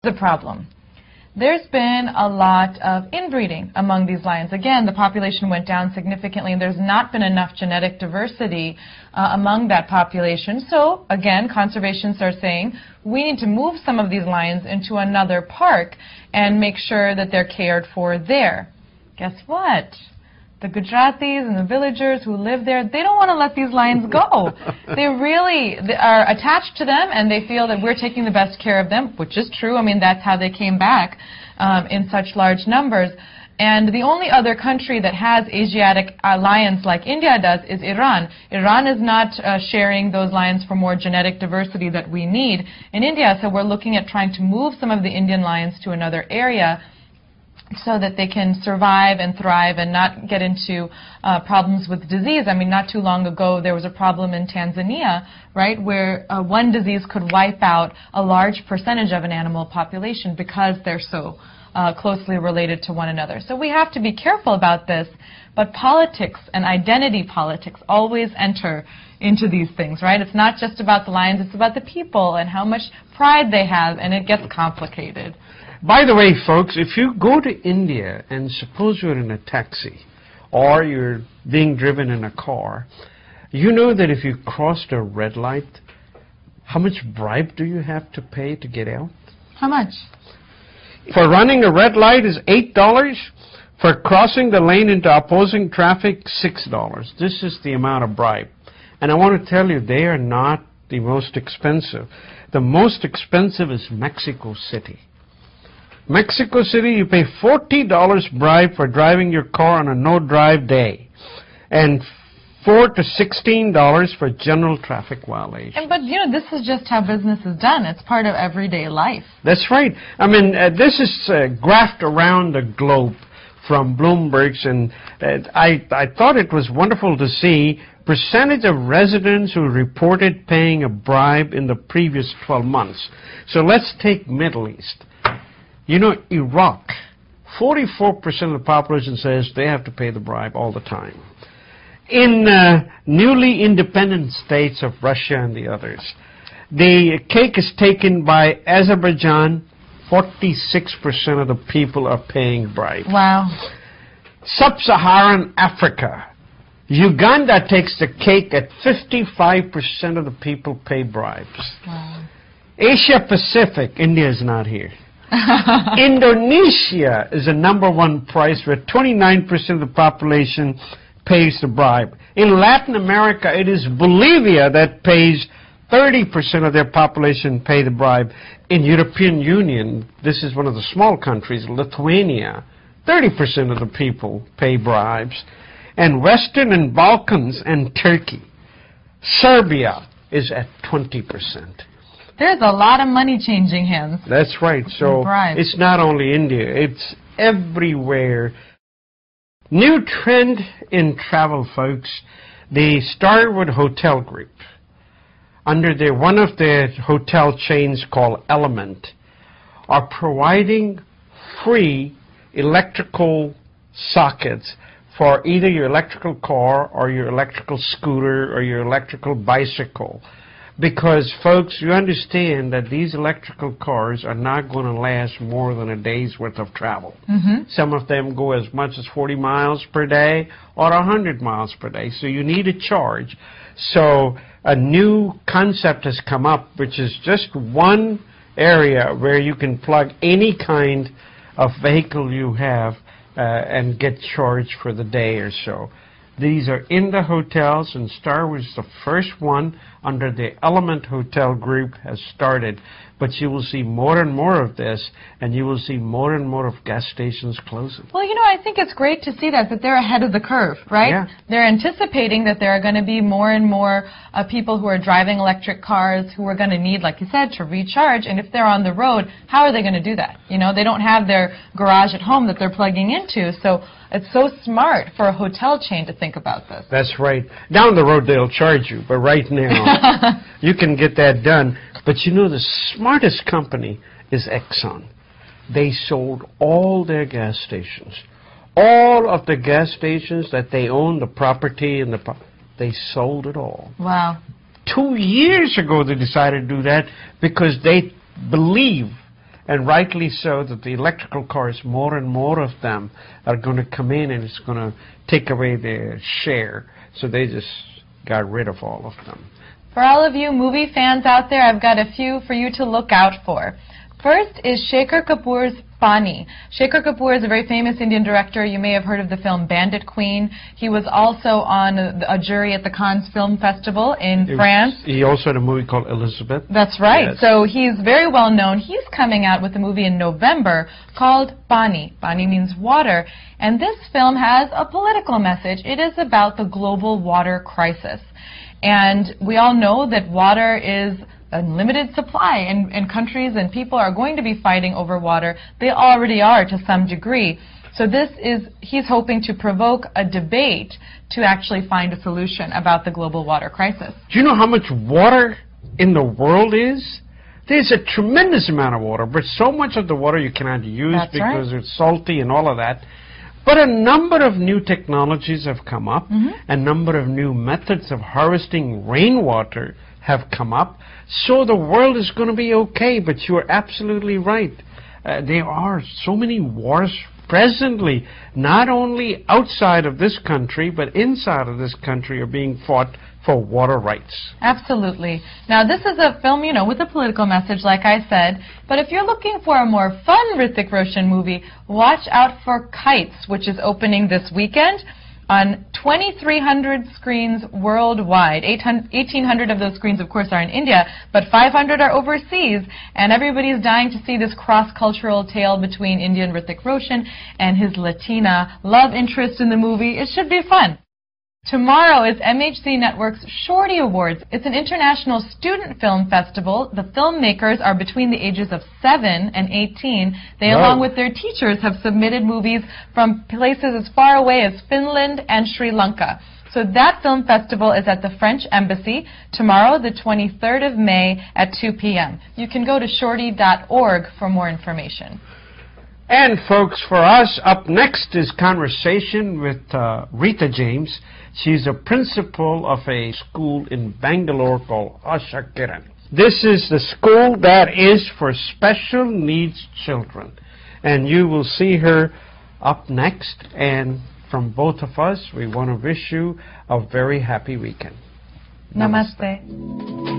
The problem. There's been a lot of inbreeding among these lions. Again, the population went down significantly, and there's not been enough genetic diversity among that population. So, again, conservationists are saying we need to move some of these lions into another park and make sure that they're cared for there. Guess what? The Gujaratis and the villagers who live there, they don't want to let these lions go. They are attached to them, and they feel that we're taking the best care of them, which is true. I mean, that's how they came back in such large numbers. And the only other country that has Asiatic lions like India does is Iran. Iran is not sharing those lions for more genetic diversity that we need in India, so we're looking at trying to move some of the Indian lions to another area so that they can survive and thrive and not get into problems with disease. I mean, not too long ago, there was a problem in Tanzania, right, where one disease could wipe out a large percentage of an animal population because they're so closely related to one another. So we have to be careful about this, but politics and identity politics always enter into these things, right? It's not just about the lions, it's about the people and how much pride they have, and it gets complicated. By the way, folks, if you go to India and suppose you're in a taxi or you're being driven in a car, you know that if you crossed a red light, how much bribe do you have to pay to get out? How much? For running a red light is $8. For crossing the lane into opposing traffic, $6. This is the amount of bribe. And I want to tell you, they are not the most expensive. The most expensive is Mexico City. Mexico City, you pay $40 bribe for driving your car on a no-drive day, and $4 to $16 for general traffic violation. But, you know, this is just how business is done. It's part of everyday life. That's right. I mean, this is graphed around the globe from Bloomberg's, and I thought it was wonderful to see percentage of residents who reported paying a bribe in the previous 12 months. So let's take Middle East. You know, Iraq, 44% of the population says they have to pay the bribe all the time. In newly independent states of Russia and the others, the cake is taken by Azerbaijan. 46% of the people are paying bribe. Wow. Sub-Saharan Africa, Uganda takes the cake at 55% of the people pay bribes. Wow. Asia Pacific, India is not here. Indonesia is the #1 price where 29% of the population pays the bribe. In Latin America, it is Bolivia that pays 30% of their population pay the bribe. In European Union, this is one of the small countries, Lithuania, 30% of the people pay bribes. And Western and Balkans and Turkey, Serbia is at 20%. There's a lot of money changing hands. That's right. So it's not only India, it's everywhere. New trend in travel, folks. The Starwood Hotel Group, under one of their hotel chains called Element, are providing free electrical sockets for either your electrical car or your electrical scooter or your electrical bicycle. Because, folks, you understand that these electrical cars are not going to last more than a day's worth of travel. Some of them go as much as 40 miles per day or 100 miles per day. So you need a charge. So a new concept has come up, which is just one area where you can plug any kind of vehicle you have and get charged for the day or so. These are in the hotels, and Starwood is the first one under the Element Hotel Group has started. But you will see more and more of this, and you will see more and more of gas stations closing. Well, you know, I think it's great to see that they're ahead of the curve, right? Yeah. They're anticipating that there are going to be more and more people who are driving electric cars who are going to need, like you said, to recharge. And if they're on the road, how are they going to do that? You know, they don't have their garage at home that they're plugging into. So it's so smart for a hotel chain to think about this. That's right. Down the road, they'll charge you, but right now, you can get that done. But you know, the smartest company is Exxon. They sold all their gas stations. All of the gas stations that they own, the property, and they sold it all. Wow. 2 years ago, they decided to do that because they believe and rightly so, that the electrical cars, more and more of them, are going to come in and it's going to take away their share. So they just got rid of all of them. For all of you movie fans out there, I've got a few for you to look out for. First is Shekhar Kapoor's Pani. Shekhar Kapoor is a very famous Indian director. You may have heard of the film Bandit Queen. He was also on a jury at the Cannes Film Festival in France. He also had a movie called Elizabeth. That's right. Yes. So he's very well known. He's coming out with a movie in November called Pani. Pani means water. And this film has a political message. It is about the global water crisis. And we all know that water is unlimited supply, and countries and people are going to be fighting over water. They already are to some degree. So he's hoping to provoke a debate to actually find a solution about the global water crisis. Do you know how much water in the world is? There's a tremendous amount of water, but so much of the water you cannot use. That's because it's salty and all of that. But a number of new technologies have come up. A number of new methods of harvesting rainwater have come up. So the world is going to be okay, but you're absolutely right. There are so many wars presently, not only outside of this country, but inside of this country are being fought for water rights. Absolutely. Now, this is a film, you know, with a political message, like I said, but if you're looking for a more fun Hrithik Roshan movie, watch out for Kites, which is opening this weekend on 2,300 screens worldwide. 1,800 of those screens, of course, are in India, but 500 are overseas, and everybody's dying to see this cross-cultural tale between Indian Hrithik Roshan and his Latina love interest in the movie. It should be fun. Tomorrow is MHC Network's Shorty Awards. It's an international student film festival. The filmmakers are between the ages of 7 and 18. They, along with their teachers, have submitted movies from places as far away as Finland and Sri Lanka. So that film festival is at the French Embassy tomorrow, the 23rd of May at 2 p.m. You can go to shorty.org for more information. And folks, for us, up next is conversation with Rita James. She's a principal of a school in Bangalore called Asha Kiran. This is the school that is for special needs children. And you will see her up next. And from both of us, we want to wish you a very happy weekend. Namaste.